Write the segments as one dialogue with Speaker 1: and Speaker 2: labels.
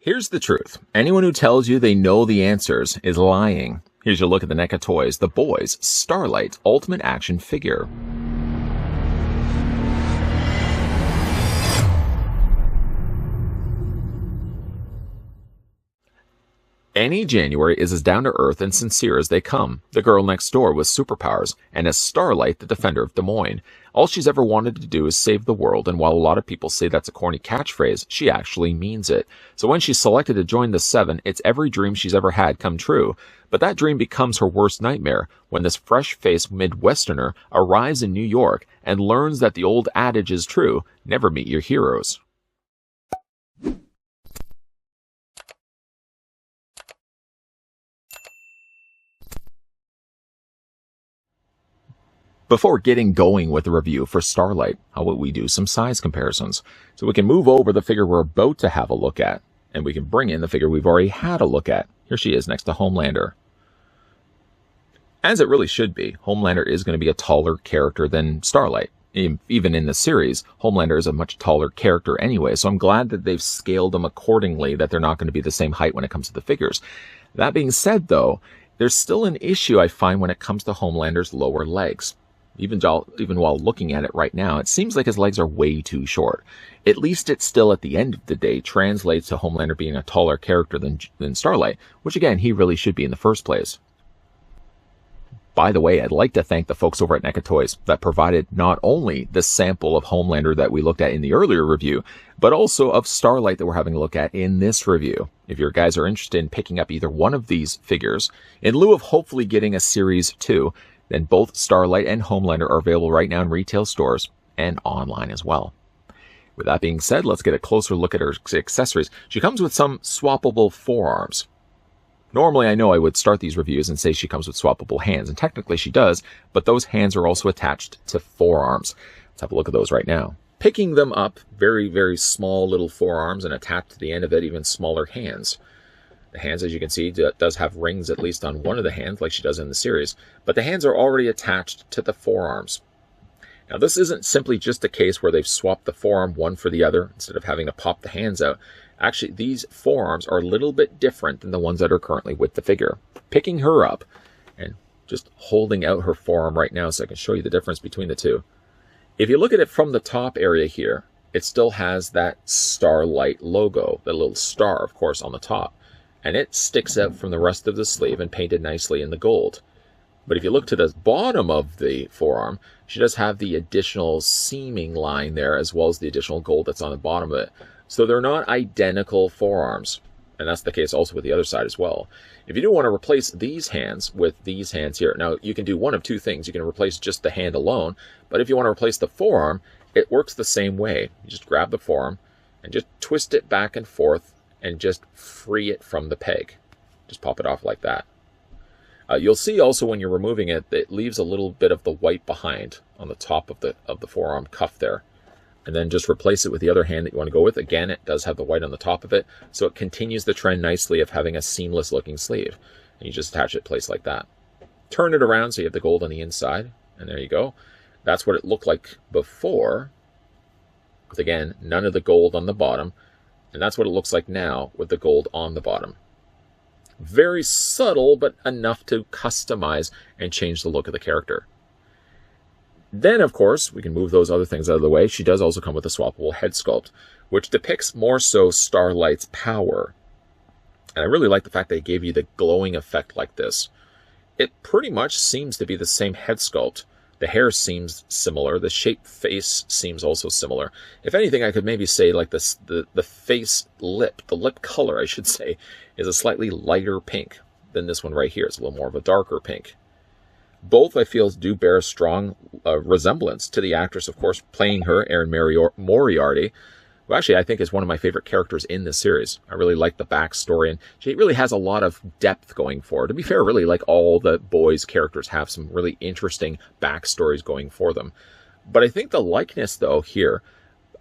Speaker 1: Here's the truth. Anyone who tells you they know the answers is lying. Here's your look at the NECA Toys, the Boys Starlight Ultimate Action Figure. Annie January is as down-to-earth and sincere as they come, the girl next door with superpowers, and as Starlight, the defender of Des Moines. All she's ever wanted to do is save the world, and while a lot of people say that's a corny catchphrase, she actually means it. So when she's selected to join the Seven, it's every dream she's ever had come true. But that dream becomes her worst nightmare when this fresh-faced Midwesterner arrives in New York and learns that the old adage is true, never meet your heroes. Before getting going with the review for Starlight, how about we do some size comparisons? So we can move over the figure we're about to have a look at, and we can bring in the figure we've already had a look at. Here she is next to Homelander. As it really should be, Homelander is going to be a taller character than Starlight. Even in the series, Homelander is a much taller character anyway, so I'm glad that they've scaled him accordingly, that they're not going to be the same height when it comes to the figures. That being said, though, there's still an issue I find when it comes to Homelander's lower legs. Even while looking at it right now, it seems like his legs are way too short. At least it still, at the end of the day, translates to Homelander being a taller character than Starlight, which again, he really should be in the first place. By the way, I'd like to thank the folks over at NECA Toys that provided not only the sample of Homelander that we looked at in the earlier review, but also of Starlight that we're having a look at in this review. If your guys are interested in picking up either one of these figures, in lieu of hopefully getting a Series 2, then both Starlight and Homelander are available right now in retail stores and online as well. With that being said, let's get a closer look at her accessories. She comes with some swappable forearms. Normally, I know I would start these reviews and say she comes with swappable hands, and technically she does, but those hands are also attached to forearms. Let's have a look at those right now. Picking them up, very, very small little forearms, and attached to the end of it, even smaller hands. The hands, as you can see, does have rings at least on one of the hands, like she does in the series, but the hands are already attached to the forearms. Now, this isn't simply just a case where they've swapped the forearm one for the other instead of having to pop the hands out. Actually, these forearms are a little bit different than the ones that are currently with the figure. Picking her up and just holding out her forearm right now so I can show you the difference between the two. If you look at it from the top area here, it still has that Starlight logo, the little star, of course, on the top. And it sticks out from the rest of the sleeve and painted nicely in the gold. But if you look to the bottom of the forearm, she does have the additional seaming line there, as well as the additional gold that's on the bottom of it. So they're not identical forearms. And that's the case also with the other side as well. If you do want to replace these hands with these hands here, now you can do one of two things. You can replace just the hand alone, but if you want to replace the forearm, it works the same way. You just grab the forearm and just twist it back and forth and just free it from the peg. Just pop it off like that. You'll see also when you're removing it, it leaves a little bit of the white behind on the top of the forearm cuff there. And then just replace it with the other hand that you want to go with. Again, it does have the white on the top of it, so it continues the trend nicely of having a seamless looking sleeve. And you just attach it in place like that. Turn it around so you have the gold on the inside, and there you go. That's what it looked like before, with again, none of the gold on the bottom. And that's what it looks like now with the gold on the bottom. Very subtle, but enough to customize and change the look of the character. Then, of course, we can move those other things out of the way. She does also come with a swappable head sculpt, which depicts more so Starlight's power. And I really like the fact they gave you the glowing effect like this. It pretty much seems to be the same head sculpt. The hair seems similar. The shape face seems also similar. If anything, I could maybe say like this, the face lip, the lip color, I should say, is a slightly lighter pink than this one right here. It's a little more of a darker pink. Both, I feel, do bear a strong resemblance to the actress, of course, playing her, Erin Moriarty, who actually I think is one of my favorite characters in this series. I really like the backstory, and she really has a lot of depth going for her. To be fair, really, like all the boys' characters have some really interesting backstories going for them. But I think the likeness, though, here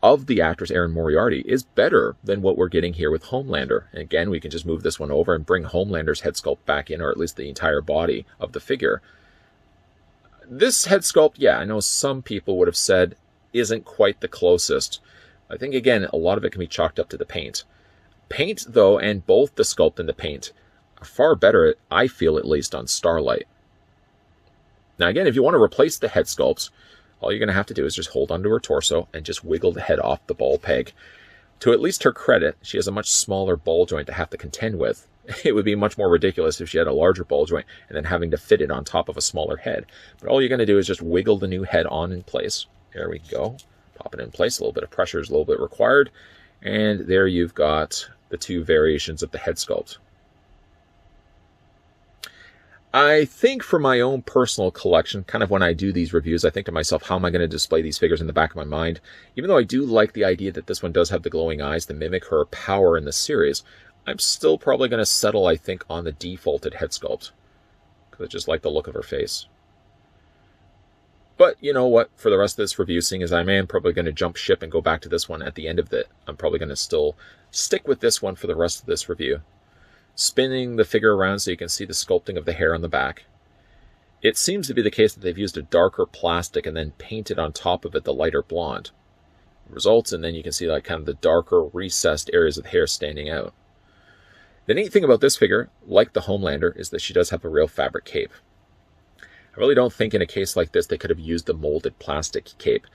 Speaker 1: of the actress Erin Moriarty is better than what we're getting here with Homelander. And again, we can just move this one over and bring Homelander's head sculpt back in, or at least the entire body of the figure. This head sculpt, yeah, I know some people would have said isn't quite the closest. I think, again, a lot of it can be chalked up to the paint. Paint, though, and both the sculpt and the paint are far better, I feel at least, on Starlight. Now, again, if you want to replace the head sculpts, all you're going to have to do is just hold onto her torso and just wiggle the head off the ball peg. To at least her credit, she has a much smaller ball joint to have to contend with. It would be much more ridiculous if she had a larger ball joint and then having to fit it on top of a smaller head. But all you're going to do is just wiggle the new head on in place. There we go. Pop it in place. A little bit of pressure is a little bit required. And there you've got the two variations of the head sculpt. I think for my own personal collection, kind of when I do these reviews, I think to myself, how am I going to display these figures in the back of my mind? Even though I do like the idea that this one does have the glowing eyes to mimic her power in the series, I'm still probably going to settle, I think, on the defaulted head sculpt, because I just like the look of her face. But you know what? For the rest of this review, seeing as I am probably going to jump ship and go back to this one at the end of it, I'm probably going to still stick with this one for the rest of this review. Spinning the figure around so you can see the sculpting of the hair on the back. It seems to be the case that they've used a darker plastic and then painted on top of it the lighter blonde. It results, and then you can see like kind of the darker recessed areas of the hair standing out. The neat thing about this figure, like the Homelander, is that she does have a real fabric cape. I really don't think in a case like this they could have used the molded plastic cape.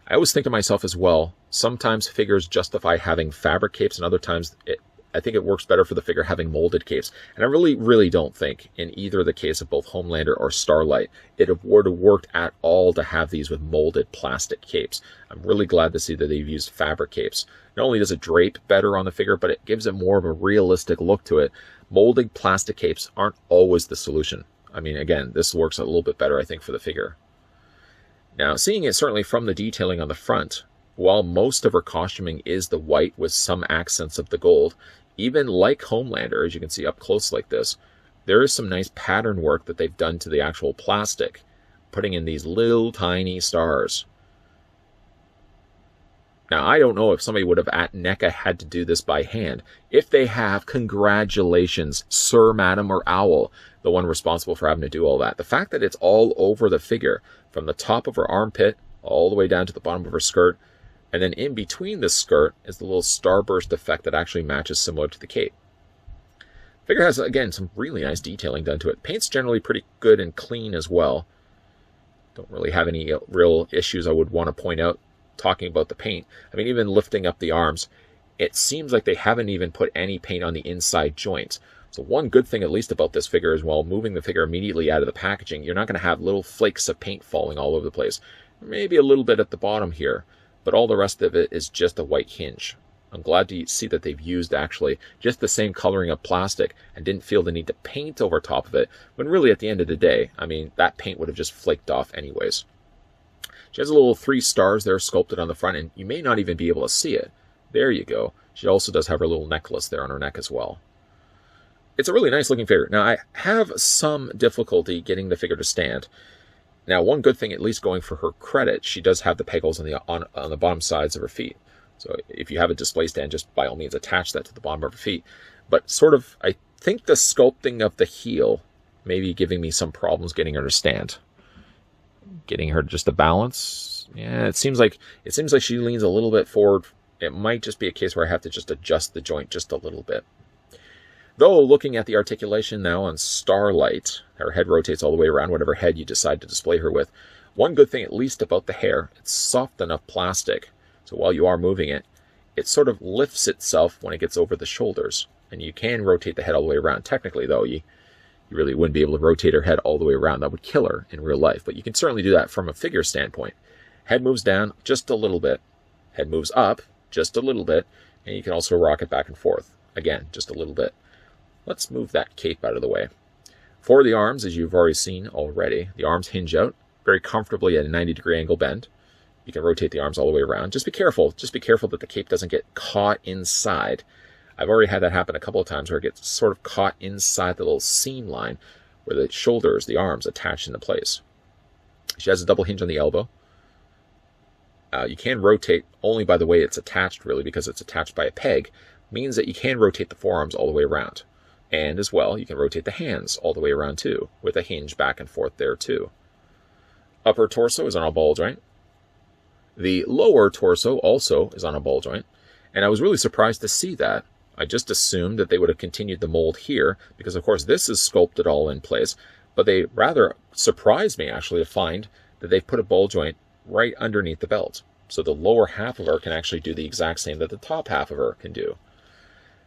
Speaker 1: I always think to myself as well, sometimes figures justify having fabric capes and other times I think it works better for the figure having molded capes. And I really don't think in either the case of both Homelander or Starlight, it would have worked at all to have these with molded plastic capes. I'm really glad to see that they've used fabric capes. Not only does it drape better on the figure, but it gives it more of a realistic look to it. Molded plastic capes aren't always the solution. I mean, again, this works a little bit better, I think, for the figure. Now, seeing it certainly from the detailing on the front, while most of her costuming is the white with some accents of the gold, even like Homelander, as you can see up close like this, there is some nice pattern work that they've done to the actual plastic, putting in these little tiny stars. Now, I don't know if somebody would have at NECA had to do this by hand. If they have, congratulations, Sir, Madam, or Owl, the one responsible for having to do all that. The fact that it's all over the figure, from the top of her armpit all the way down to the bottom of her skirt, and then in between the skirt is the little starburst effect that actually matches similar to the cape. The figure has, again, some really nice detailing done to it. Paint's generally pretty good and clean as well. Don't really have any real issues I would want to point out talking about the paint. I mean, even lifting up the arms, it seems like they haven't even put any paint on the inside joints. So one good thing, at least about this figure, is while moving the figure immediately out of the packaging, you're not going to have little flakes of paint falling all over the place. Maybe a little bit at the bottom here, but all the rest of it is just a white hinge. I'm glad to see that they've used actually just the same coloring of plastic and didn't feel the need to paint over top of it, when really at the end of the day, I mean, that paint would have just flaked off anyways. She has a little 3 stars there sculpted on the front, and you may not even be able to see it. There you go. She also does have her little necklace there on her neck as well. It's a really nice looking figure. Now, I have some difficulty getting the figure to stand. Now, one good thing, at least going for her credit, she does have the peg holes on the bottom sides of her feet. So if you have a display stand, just by all means attach that to the bottom of her feet. But sort of, I think the sculpting of the heel may be giving me some problems getting her to stand. Getting her just to balance. Yeah, it seems like she leans a little bit forward. It might just be a case where I have to just adjust the joint just a little bit. Though, looking at the articulation now on Starlight, her head rotates all the way around, whatever head you decide to display her with. One good thing, at least about the hair, it's soft enough plastic, so while you are moving it, it sort of lifts itself when it gets over the shoulders, and you can rotate the head all the way around. Technically, though, you really wouldn't be able to rotate her head all the way around. That would kill her in real life, but you can certainly do that from a figure standpoint. Head moves down just a little bit. Head moves up just a little bit, and you can also rock it back and forth. Again, just a little bit. Let's move that cape out of the way. For the arms, as you've already seen already, the arms hinge out very comfortably at a 90-degree angle bend. You can rotate the arms all the way around. Just be careful. Just be careful that the cape doesn't get caught inside. I've already had that happen a couple of times where it gets sort of caught inside the little seam line where the shoulders, the arms, attach into place. She has a double hinge on the elbow. You can rotate only by the way it's attached, really, because it's attached by a peg. Means that you can rotate the forearms all the way around. And as well, you can rotate the hands all the way around too, with a hinge back and forth there too. Upper torso is on a ball joint. The lower torso also is on a ball joint. And I was really surprised to see that. I just assumed that they would have continued the mold here, because of course this is sculpted all in place, but they rather surprised me actually to find that they've put a ball joint right underneath the belt. So the lower half of her can actually do the exact same that the top half of her can do.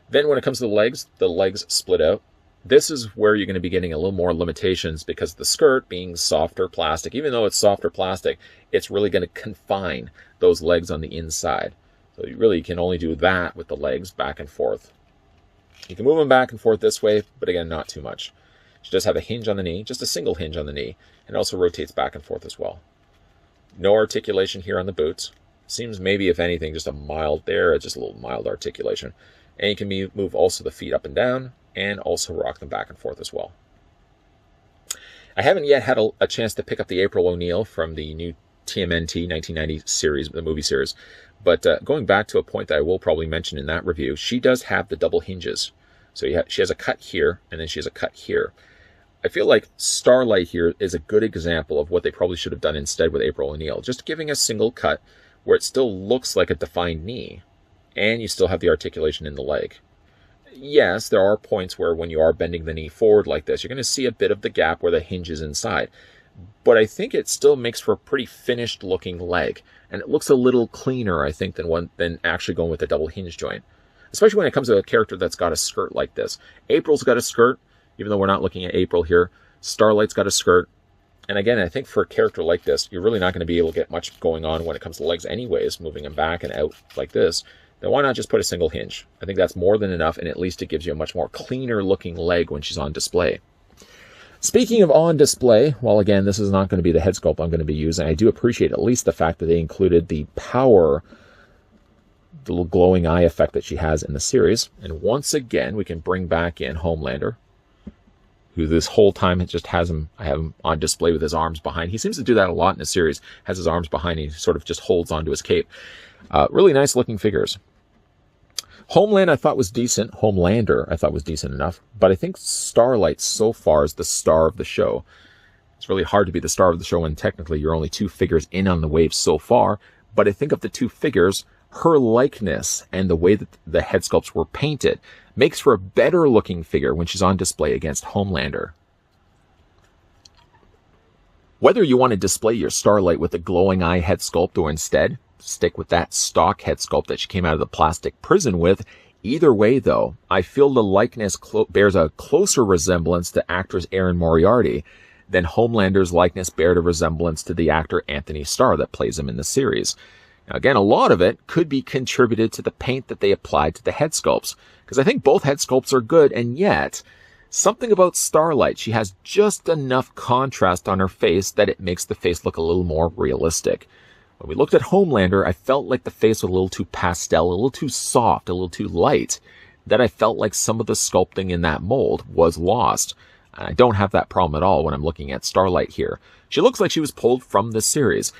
Speaker 1: Then when it comes to the legs split out. This is where you're going to be getting a little more limitations, because the skirt being softer plastic, even though it's softer plastic, it's really going to confine those legs on the inside. So you really can only do that with the legs back and forth. You can move them back and forth this way, but again, not too much. She does have a hinge on the knee, just a single hinge on the knee, and also rotates back and forth as well. No articulation here on the boots. Seems maybe, if anything, just a mild there, just a little mild articulation. And you can move also the feet up and down, and also rock them back and forth as well. I haven't yet had a chance to pick up the April O'Neil from the new TMNT 1990 series, the movie series. But going back to a point that I will probably mention in that review, she does have the double hinges. So she has a cut here, and then she has a cut here. I feel like Starlight here is a good example of what they probably should have done instead with April O'Neil. Just giving a single cut where it still looks like a defined knee, and you still have the articulation in the leg. Yes, there are points where when you are bending the knee forward like this, you're going to see a bit of the gap where the hinge is inside. But I think it still makes for a pretty finished looking leg. And it looks a little cleaner, I think, than actually going with a double hinge joint. Especially when it comes to a character that's got a skirt like this. April's got a skirt, even though we're not looking at April here. Starlight's got a skirt. And again, I think for a character like this, you're really not going to be able to get much going on when it comes to legs anyways, moving them back and out like this. Then why not just put a single hinge? I think that's more than enough, and at least it gives you a much more cleaner looking leg when she's on display. Speaking of on display, well, again, this is not going to be the head sculpt I'm going to be using. I do appreciate at least the fact that they included the power, the little glowing eye effect that she has in the series. And once again, we can bring back in Homelander, who this whole time just has him, I have him on display with his arms behind. He seems to do that a lot in the series, has his arms behind, and he sort of just holds onto his cape. Really nice looking figures. Homeland I thought was decent. Homelander I thought was decent enough. But I think Starlight so far is the star of the show. It's really hard to be the star of the show when technically you're only 2 figures in on the wave so far. But I think of the 2 figures, her likeness and the way that the head sculpts were painted makes for a better looking figure when she's on display against Homelander. Whether you want to display your Starlight with a glowing eye head sculpt or instead stick with that stock head sculpt that she came out of the plastic prison with, either way though, I feel the likeness bears a closer resemblance to actress Erin Moriarty than Homelander's likeness bared a resemblance to the actor Anthony Starr that plays him in the series. Now, again, a lot of it could be contributed to the paint that they applied to the head sculpts, because I think both head sculpts are good, and yet something about Starlight, she has just enough contrast on her face that it makes the face look a little more realistic. When we looked at Homelander, I felt like the face was a little too pastel, a little too soft, a little too light, that I felt like some of the sculpting in that mold was lost. And I don't have that problem at all when I'm looking at Starlight here. She looks like she was pulled from this series.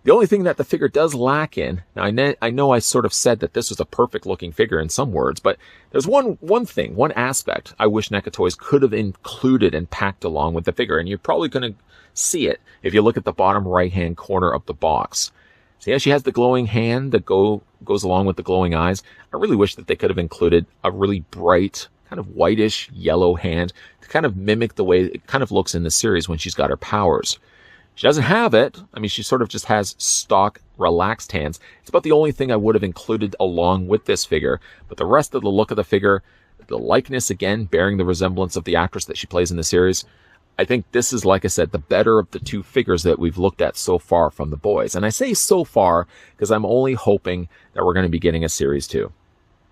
Speaker 1: The only thing that the figure does lack in, now I know I sort of said that this was a perfect looking figure in some words, but there's one aspect I wish NECA Toys could have included and packed along with the figure, and you're probably going to see it if you look at the bottom right hand corner of the box. See how she has the glowing hand that goes along with the glowing eyes? I really wish that they could have included a really bright, kind of whitish yellow hand to kind of mimic the way it kind of looks in the series when she's got her powers. She doesn't have it. I mean, she sort of just has stock, relaxed hands. It's about the only thing I would have included along with this figure. But the rest of the look of the figure, the likeness, again, bearing the resemblance of the actress that she plays in the series, I think this is, like I said, the better of the 2 figures that we've looked at so far from the boys. And I say so far because I'm only hoping that we're going to be getting a series 2.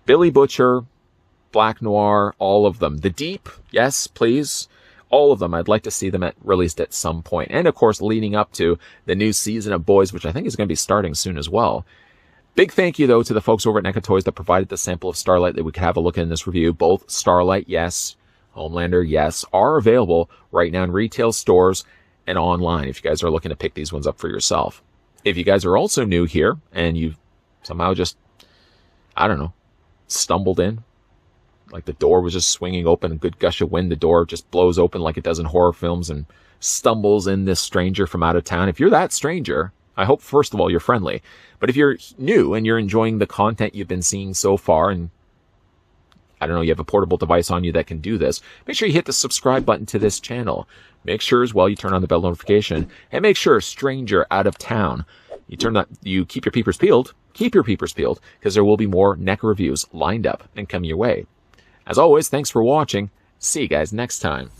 Speaker 1: Billy Butcher, Black Noir, all of them. The Deep, yes, please. All of them. I'd like to see them released at some point. And, of course, leading up to the new season of Boys, which I think is going to be starting soon as well. Big thank you, though, to the folks over at NECA Toys that provided the sample of Starlight that we could have a look at in this review. Both Starlight, yes. Homelander, yes, are available right now in retail stores and online if you guys are looking to pick these ones up for yourself. If you guys are also new here and you've somehow just, I don't know, stumbled in, like the door was just swinging open, a good gush of wind, the door just blows open like it does in horror films and stumbles in this stranger from out of town. If you're that stranger, I hope, first of all, you're friendly. But if you're new and you're enjoying the content you've been seeing so far and I don't know, you have a portable device on you that can do this, make sure you hit the subscribe button to this channel. Make sure as well you turn on the bell notification, and make sure, stranger out of town, you keep your peepers peeled, because there will be more NECA reviews lined up and coming your way. As always, thanks for watching. See you guys next time.